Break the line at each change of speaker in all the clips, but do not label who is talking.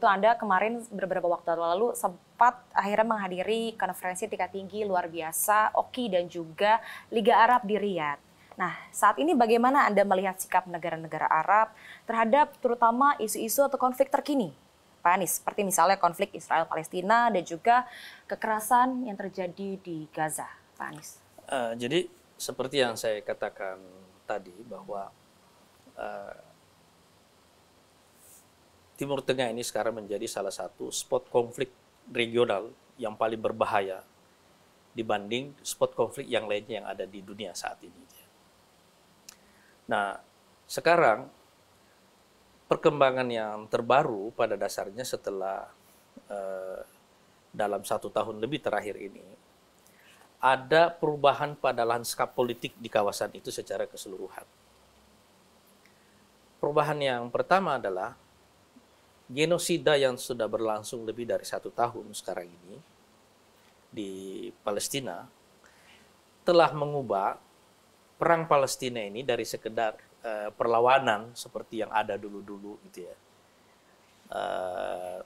itu Anda kemarin beberapa waktu lalu sempat akhirnya menghadiri konferensi tingkat tinggi luar biasa OKI dan juga Liga Arab di Riyadh. Nah, saat ini bagaimana Anda melihat sikap negara-negara Arab terhadap terutama isu-isu atau konflik terkini, Pak Anies? Seperti misalnya konflik Israel-Palestina dan juga kekerasan yang terjadi di Gaza, Pak Anies.
Jadi seperti yang saya katakan tadi bahwa Timur Tengah ini sekarang menjadi salah satu spot konflik regional yang paling berbahaya dibanding spot konflik yang lainnya yang ada di dunia saat ini. Nah, sekarang perkembangan yang terbaru pada dasarnya setelah dalam 1 tahun lebih terakhir ini, ada perubahan pada lanskap politik di kawasan itu secara keseluruhan. Perubahan yang pertama adalah genosida yang sudah berlangsung lebih dari 1 tahun sekarang ini di Palestina telah mengubah perang Palestina ini dari sekedar perlawanan seperti yang ada dulu-dulu gitu ya,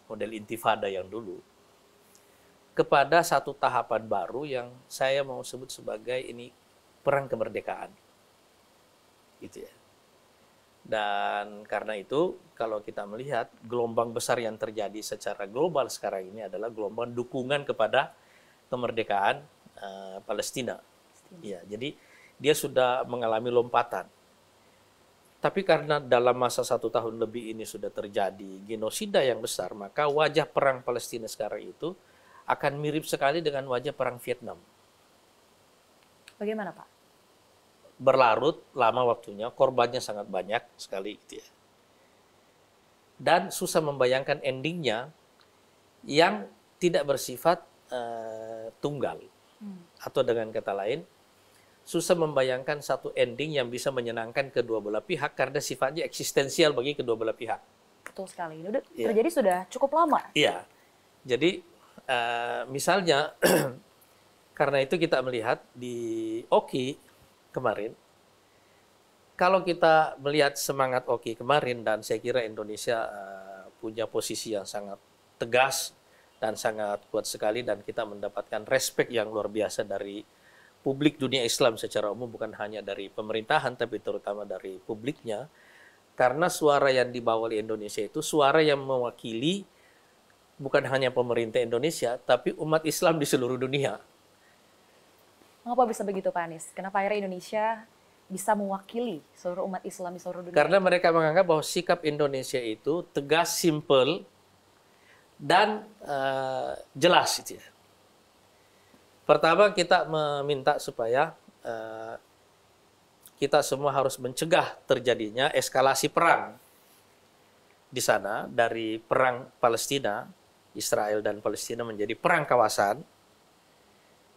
model intifada yang dulu, kepada satu tahapan baru yang saya mau sebut sebagai ini perang kemerdekaan gitu ya. Dan karena itu kalau kita melihat gelombang besar yang terjadi secara global sekarang ini adalah gelombang dukungan kepada kemerdekaan Palestina. Ya, jadi dia sudah mengalami lompatan. Tapi karena dalam masa 1 tahun lebih ini sudah terjadi genosida yang besar, maka wajah perang Palestina sekarang itu akan mirip sekali dengan wajah perang Vietnam.
Bagaimana, Pak?
Berlarut lama waktunya, korbannya sangat banyak sekali gitu ya. Dan susah membayangkan endingnya yang tidak bersifat tunggal. Atau dengan kata lain, susah membayangkan satu ending yang bisa menyenangkan kedua belah pihak karena sifatnya eksistensial bagi kedua belah pihak.
Betul sekali. Ini terjadi sudah cukup lama.
Iya. Jadi misalnya karena itu kita melihat di OKI kemarin, kalau kita melihat semangat OKI kemarin, dan saya kira Indonesia punya posisi yang sangat tegas dan sangat kuat sekali, dan kita mendapatkan respek yang luar biasa dari publik dunia Islam secara umum, bukan hanya dari pemerintahan tapi terutama dari publiknya, karena suara yang dibawa oleh Indonesia itu suara yang mewakili bukan hanya pemerintah Indonesia tapi umat Islam di seluruh dunia.
Mengapa bisa begitu, Pak Anies? Kenapa akhirnya Indonesia bisa mewakili seluruh umat Islam di seluruh dunia?
Karena mereka menganggap bahwa sikap Indonesia itu tegas, simpel, dan jelas. Gitu ya. Pertama, kita meminta supaya kita semua harus mencegah terjadinya eskalasi perang di sana, dari perang Palestina, Israel dan Palestina menjadi perang kawasan.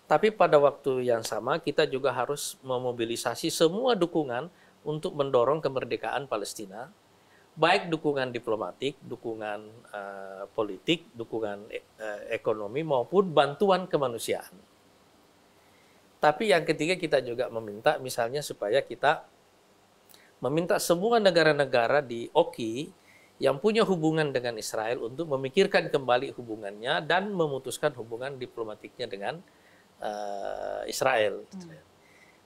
Tapi pada waktu yang sama kita juga harus memobilisasi semua dukungan untuk mendorong kemerdekaan Palestina, baik dukungan diplomatik, dukungan politik, dukungan ekonomi maupun bantuan kemanusiaan. Tapi yang ketiga kita juga meminta misalnya supaya kita meminta semua negara-negara di OKI yang punya hubungan dengan Israel untuk memikirkan kembali hubungannya dan memutuskan hubungan diplomatiknya dengan Israel.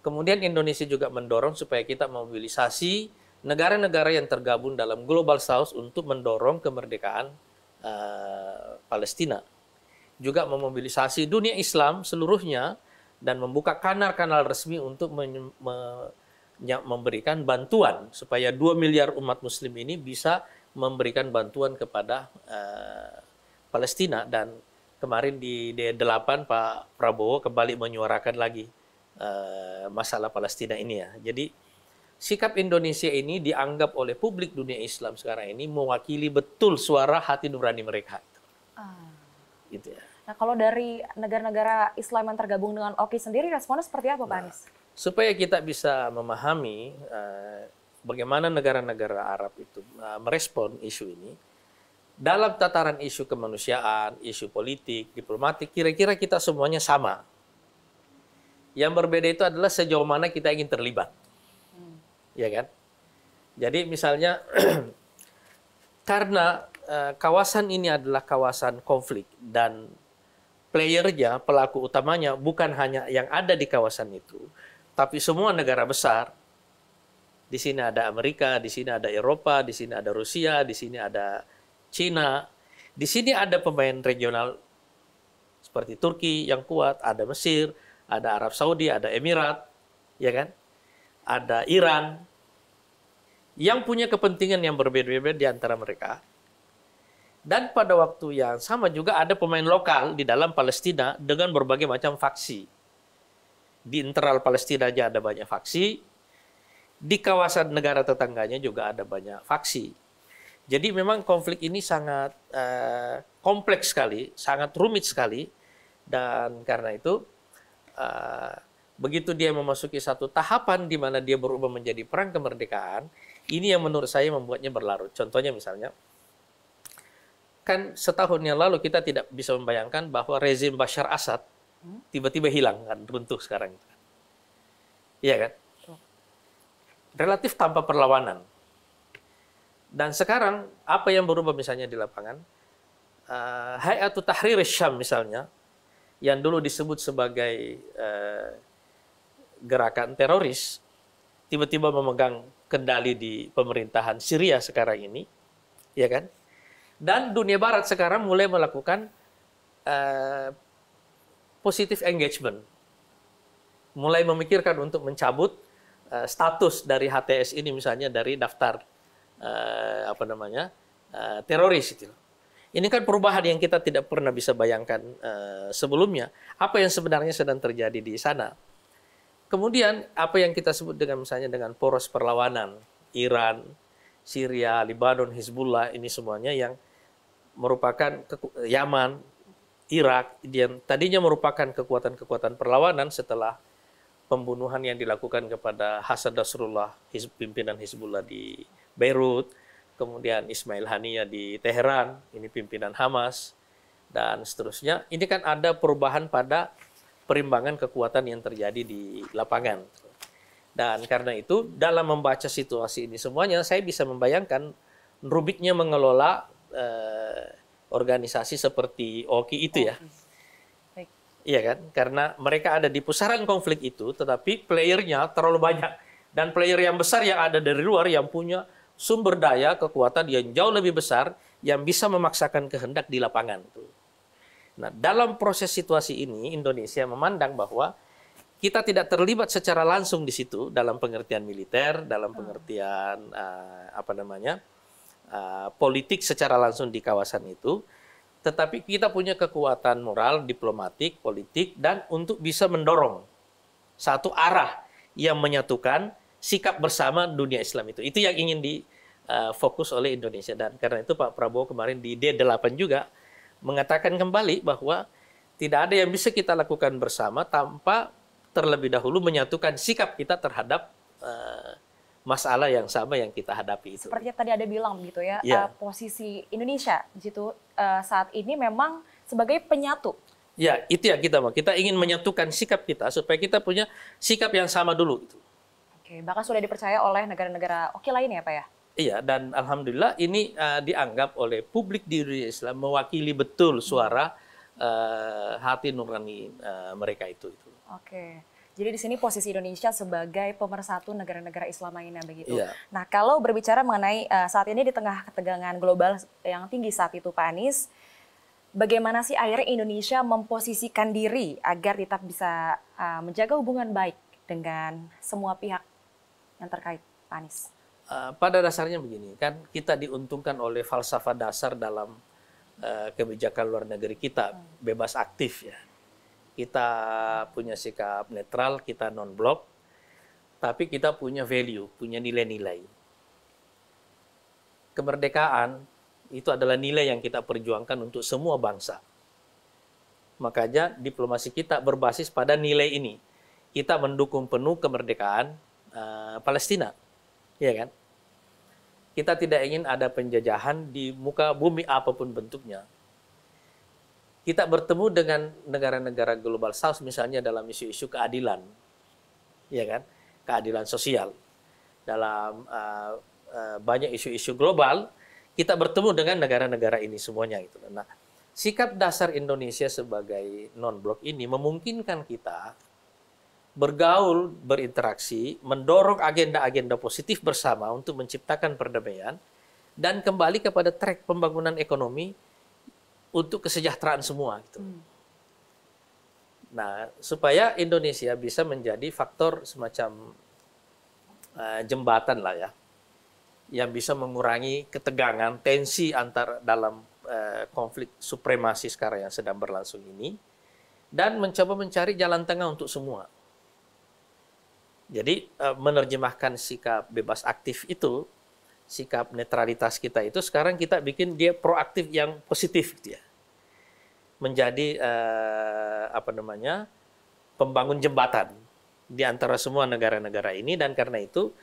Kemudian Indonesia juga mendorong supaya kita memobilisasi negara-negara yang tergabung dalam Global South untuk mendorong kemerdekaan Palestina. Juga memobilisasi dunia Islam seluruhnya dan membuka kanal-kanal resmi untuk memberikan bantuan supaya 2 miliar umat muslim ini bisa memberikan bantuan kepada Palestina. Dan kemarin di D8 Pak Prabowo kembali menyuarakan lagi masalah Palestina ini ya. Jadi sikap Indonesia ini dianggap oleh publik dunia Islam sekarang ini mewakili betul suara hati nurani mereka. Gitu ya.
Nah, kalau dari negara-negara Islam yang tergabung dengan OKI sendiri, responnya seperti apa, Pak Anies?
Supaya kita bisa memahami bagaimana negara-negara Arab itu merespon isu ini, dalam tataran isu kemanusiaan, isu politik, diplomatik, kira-kira kita semuanya sama. Yang berbeda itu adalah sejauh mana kita ingin terlibat. Ya kan? Jadi misalnya karena kawasan ini adalah kawasan konflik dan playernya, pelaku utamanya bukan hanya yang ada di kawasan itu, tapi semua negara besar. Di sini ada Amerika, di sini ada Eropa, di sini ada Rusia, di sini ada Cina. Di sini ada pemain regional seperti Turki yang kuat, ada Mesir, ada Arab Saudi, ada Emirat, ya kan? Ada Iran yang punya kepentingan yang berbeda-beda di antara mereka. Dan pada waktu yang sama juga ada pemain lokal di dalam Palestina dengan berbagai macam faksi. Di internal Palestina aja ada banyak faksi, di kawasan negara tetangganya juga ada banyak faksi. Jadi memang konflik ini sangat kompleks sekali, sangat rumit sekali, dan karena itu begitu dia memasuki satu tahapan di mana dia berubah menjadi perang kemerdekaan, ini yang menurut saya membuatnya berlarut. Contohnya misalnya, kan setahun yang lalu kita tidak bisa membayangkan bahwa rezim Bashar Assad tiba-tiba hilang, kan, runtuh sekarang. Iya kan? Relatif tanpa perlawanan. Dan sekarang apa yang berubah misalnya di lapangan? Hay'atu Tahrir Syam misalnya, yang dulu disebut sebagai gerakan teroris, tiba-tiba memegang kendali di pemerintahan Syria sekarang ini, ya kan? Dan dunia Barat sekarang mulai melakukan positive engagement, mulai memikirkan untuk mencabut status dari HTS ini misalnya dari daftar teroris itu. Ini kan perubahan yang kita tidak pernah bisa bayangkan sebelumnya. Apa yang sebenarnya sedang terjadi di sana? Kemudian apa yang kita sebut dengan misalnya dengan poros perlawanan, Iran, Syria, Lebanon, Hizbullah, ini semuanya yang merupakan Yaman, Irak, yang tadinya merupakan kekuatan-kekuatan perlawanan setelah pembunuhan yang dilakukan kepada Hasan Nasrullah, pimpinan Hizbullah di Beirut, kemudian Ismail Haniyah di Teheran, ini pimpinan Hamas, dan seterusnya. Ini kan ada perubahan pada perimbangan kekuatan yang terjadi di lapangan. Dan karena itu, dalam membaca situasi ini semuanya, saya bisa membayangkan rumitnya mengelola organisasi seperti OKI itu ya.
Baik.
Iya kan? Karena mereka ada di pusaran konflik itu, tetapi playernya terlalu banyak. Dan player yang besar yang ada dari luar yang punya sumber daya, kekuatan yang jauh lebih besar, yang bisa memaksakan kehendak di lapangan. Nah, dalam proses situasi ini, Indonesia memandang bahwa kita tidak terlibat secara langsung di situ, dalam pengertian militer, dalam pengertian politik secara langsung di kawasan itu, tetapi kita punya kekuatan moral, diplomatik, politik, dan untuk bisa mendorong satu arah yang menyatukan sikap bersama dunia Islam itu. Itu yang ingin difokus oleh Indonesia. Dan karena itu Pak Prabowo kemarin di D8 juga mengatakan kembali bahwa tidak ada yang bisa kita lakukan bersama tanpa terlebih dahulu menyatukan sikap kita terhadap masalah yang sama yang kita hadapi itu.
Seperti tadi ada bilang gitu ya, posisi Indonesia di situ saat ini memang sebagai penyatu.
Ya, itu yang kita mau. Kita ingin menyatukan sikap kita supaya kita punya sikap yang sama dulu. Gitu.
Oke, bahkan sudah dipercaya oleh negara-negara oke lain ya Pak ya?
Iya, dan alhamdulillah ini dianggap oleh publik di dunia Islam mewakili betul suara hati nurani mereka itu.
Oke. Jadi di sini posisi Indonesia sebagai pemersatu negara-negara Islam lainnya begitu.
Iya.
Nah, kalau berbicara mengenai saat ini di tengah ketegangan global yang tinggi saat itu Pak Anies, bagaimana sih akhirnya Indonesia memposisikan diri agar tetap bisa menjaga hubungan baik dengan semua pihak yang terkait, Pak Anies?
Pada dasarnya begini, kan kita diuntungkan oleh falsafah dasar dalam kebijakan luar negeri kita, bebas aktif ya. Kita punya sikap netral, kita non-blok, tapi kita punya value, punya nilai-nilai. Kemerdekaan itu adalah nilai yang kita perjuangkan untuk semua bangsa. Makanya diplomasi kita berbasis pada nilai ini. Kita mendukung penuh kemerdekaan Palestina, ya kan? Kita tidak ingin ada penjajahan di muka bumi apapun bentuknya. Kita bertemu dengan negara-negara global South misalnya dalam isu-isu keadilan, ya kan, keadilan sosial. Dalam banyak isu-isu global kita bertemu dengan negara-negara ini semuanya gitu. Nah, sikap dasar Indonesia sebagai non-blok ini memungkinkan kita bergaul, berinteraksi, mendorong agenda-agenda positif bersama untuk menciptakan perdamaian dan kembali kepada track pembangunan ekonomi untuk kesejahteraan semua gitu. Nah, supaya Indonesia bisa menjadi faktor semacam jembatan lah ya, yang bisa mengurangi ketegangan, tensi antar dalam konflik supremasi sekarang yang sedang berlangsung ini, dan mencoba mencari jalan tengah untuk semua. Jadi menerjemahkan sikap bebas aktif itu, sikap netralitas kita itu sekarang kita bikin dia proaktif yang positif gitu ya. Menjadi pembangun jembatan di antara semua negara-negara ini, dan karena itu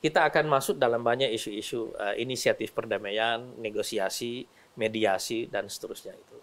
kita akan masuk dalam banyak isu-isu inisiatif perdamaian, negosiasi, mediasi dan seterusnya itu.